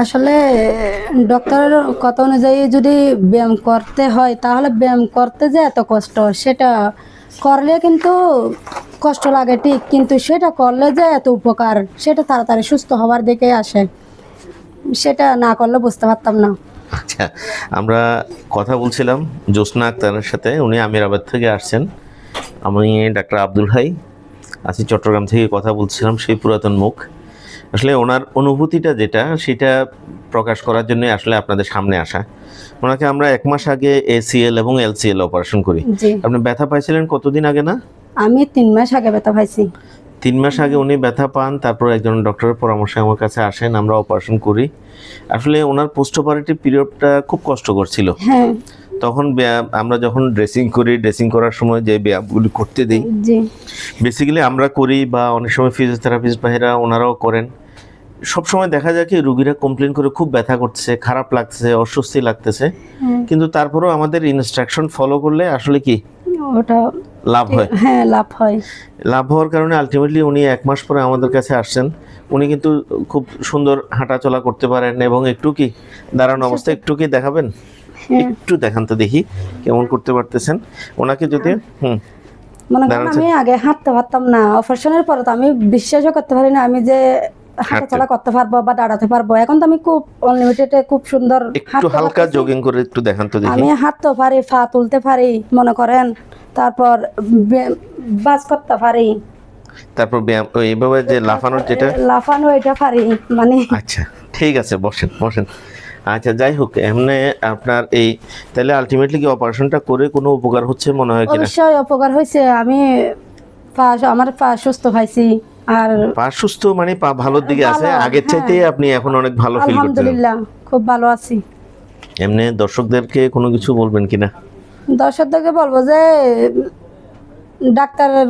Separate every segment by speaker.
Speaker 1: আসলে ডক্টরের কথা অনুযায়ী যদি ব্যায়াম করতে হয় তাহলে ব্যায়াম করতে যে এত কষ্ট সেটা করলে কিন্তু কষ্ট লাগে ঠিক, কিন্তু সেটা করলে যে এত উপকার সেটা তাড়াতাড়ি সুস্থ হওয়ার দিকে আসে, সেটা না করলে বুঝতে পারতাম না।
Speaker 2: আচ্ছা, আমরা কথা বলছিলাম জ্যোৎস্না আক্তারের সাথে, উনি আমিরাবাদ থেকে আসছেন। আমি ডাক্তার আব্দুল হাই আছি, চট্টগ্রাম থেকে কথা বলছিলাম, সেই পুরাতন মুখ। আসলে ওনার অনুভূতিটা যেটা সেটা প্রকাশ করার জন্য আসলে আপনাদের সামনে আসা। ওনাকে আমরা 1 মাস আগে ACL এবং LCL অপারেশন করি।
Speaker 1: জি,
Speaker 2: আপনি ব্যথা পাইছিলেন কতদিন আগে? না,
Speaker 1: আমি 3 মাস আগে ব্যথা পাইছি।
Speaker 2: 3 মাস আগে উনি ব্যথা পান, তারপর একজন ডক্টরের পরামর্শে আমার কাছে আসেন, আমরা অপারেশন করি। আসলে ওনার পোস্ট অপারেটিভ পিরিয়ডটা খুব কষ্টকর ছিল।
Speaker 1: হ্যাঁ,
Speaker 2: তখন আমরা যখন ড্রেসিং করি, ড্রেসিং করার সময় যে ব্যায়ামগুলি করতে দিই
Speaker 1: জি,
Speaker 2: বেসিক্যালি আমরা করি, বা অনেক সময় ফিজিওথেরাপিস্ট ভাইরা ওনারাও করেন। সবসময় দেখা যায় কি রুগীরা কমপ্লেন করে খুব ব্যথা করছে, খারাপ লাগছে, অস্বস্তি লাগতেছে, কিন্তু তারপরেও আমাদের ইনস্ট্রাকশন ফলো করলে আসলে কি
Speaker 1: ওটা
Speaker 2: লাভ হয়।
Speaker 1: হ্যাঁ, লাভ হয়।
Speaker 2: লাভ হওয়ার কারণে আলটিমেটলি উনি 1 মাস পরে আমাদের কাছে আসছেন। উনি কিন্তু খুব সুন্দর হাঁটাচলা করতে পারেন, এবং একটু কি দাঁড়ানো অবস্থা একটু কি দেখাবেন?
Speaker 1: হ্যাঁ,
Speaker 2: একটু দেখান তো দেখি কেমন করতে পারতেছেন ওনাকে যদি।
Speaker 1: মনে করেন আমি আগে হাঁটতে পারতাম না, অপারেশনের পরে তো আমি বিশ্বাসও করতে পারি না আমি যে হাঁটাচলা করতে পারবো বা দাঁড়াতে পারবো। এখন তো আমি খুব আনলিমিটেড, খুব সুন্দর
Speaker 2: একটু হালকা জগিং করে একটু দেখান তো দেখি।
Speaker 1: আমি হাঁটতে পারি, পা তুলতে পারি মনে করেন, তারপর বাস করতে পারি,
Speaker 2: তারপর ব্যায়াম এইভাবে যে লাফানোর যেটা,
Speaker 1: লাফানো এটা পারি মানে।
Speaker 2: আচ্ছা ঠিক আছে, বসেন বসেন। আচ্ছা যাই হোক, এমনি আপনার এই তাহলে আলটিমেটলি কি অপারেশনটা করে কোনো উপকার হচ্ছে মনে হয় কিনা?
Speaker 1: অবশ্যই উপকার হয়েছে, আমি আমার পা সুস্থ পাইছি। আর
Speaker 2: পা সুস্থ মানে পা ভালোর দিকে আছে, আগের চাইতে আপনি এখন অনেক ভালো ফিল করছেন?
Speaker 1: আলহামদুলিল্লাহ খুব ভালো আছি।
Speaker 2: এমনি দর্শকদেরকে কোনো কিছু বলবেন কিনা?
Speaker 1: দর্শকদেরকে বলবো যে ডাক্তারের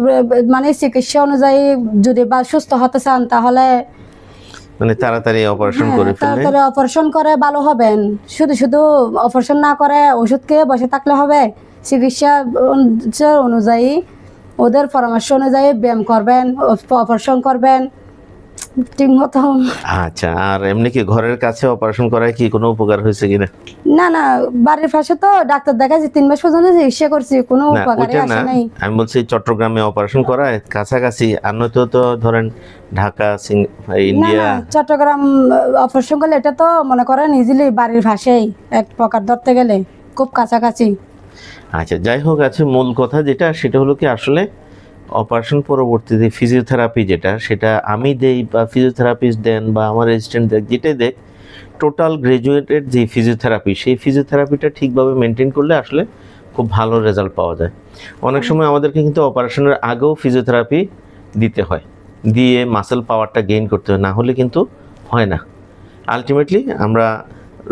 Speaker 1: মানে চিকিৎসা অনুযায়ী যদি বা সুস্থ হতে চান তাহলে
Speaker 2: মানে তাড়াতাড়ি অপারেশন করে ফেললে
Speaker 1: তাড়াতাড়ি অপারেশন করে ভালো হবেন। শুধু শুধু অপারেশন না করে ওষুধ খেয়ে বসে থাকলে হবে। চিকিৎসা অনুযায়ী, ওদের পরামর্শ অনুযায়ী ব্যায়াম করবেন, অপারেশন করবেন ঠিক মতো।
Speaker 2: আচ্ছা, আর এমনি কি ঘরের কাছে অপারেশন করায় কি কোনো উপকার হয়েছে কিনা?
Speaker 1: না না, বাড়ির পাশে তো ডাক্তার দেখাচ্ছি, 3 মাস পর্যন্ত চিকিৎসা করছি, কোনো
Speaker 2: না
Speaker 1: উপকারই
Speaker 2: ওইটা না,
Speaker 1: আসে নাই।
Speaker 2: আমি বলছি চট্টগ্রামে অপারেশন করায় কাছাকাছি, আর নয়তো তো ধরেন ঢাকা
Speaker 1: না
Speaker 2: ইন্ডিয়া।
Speaker 1: না, চট্টগ্রাম অপারেশন করলে এটা তো মনে করেন ইজিলি বাড়ির পাশেই, এক প্রকার ধরতে গেলে খুব কাছাকাছি।
Speaker 2: আচ্ছা যাই হোক, আছে মূল কথা যেটা সেটা হলো কি আসলে অপারেশন পরবর্তীতে ফিজিওথেরাপি যেটা, সেটা আমি দেই বা ফিজিওথেরাপিস্ট দেন বা আমার রেজিস্ট্যান্ট দেখ, যেটাই দেখ, টোটাল গ্রাজুয়েটেড যে ফিজিওথেরাপি, সেই ফিজিওথেরাপিটা ঠিকভাবে মেনটেন করলে আসলে খুব ভালো রেজাল্ট পাওয়া যায়। অনেক সময় আমাদেরকে কিন্তু অপারেশনের আগেও ফিজিওথেরাপি দিতে হয়, দিয়ে মাসেল পাওয়ারটা গেইন করতে হয়, না হলে কিন্তু হয় না। আলটিমেটলি আমরা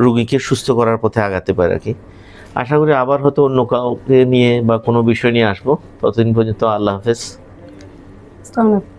Speaker 2: রুগীকে সুস্থ করার পথে আগাতে পারি আর কি। আশা করি আবার হয়তো অন্য কাউকে নিয়ে বা কোনো বিষয় নিয়ে আসবো। ততদিন পর্যন্ত আল্লাহ হাফেজ।
Speaker 1: আসসালামু আলাইকুম।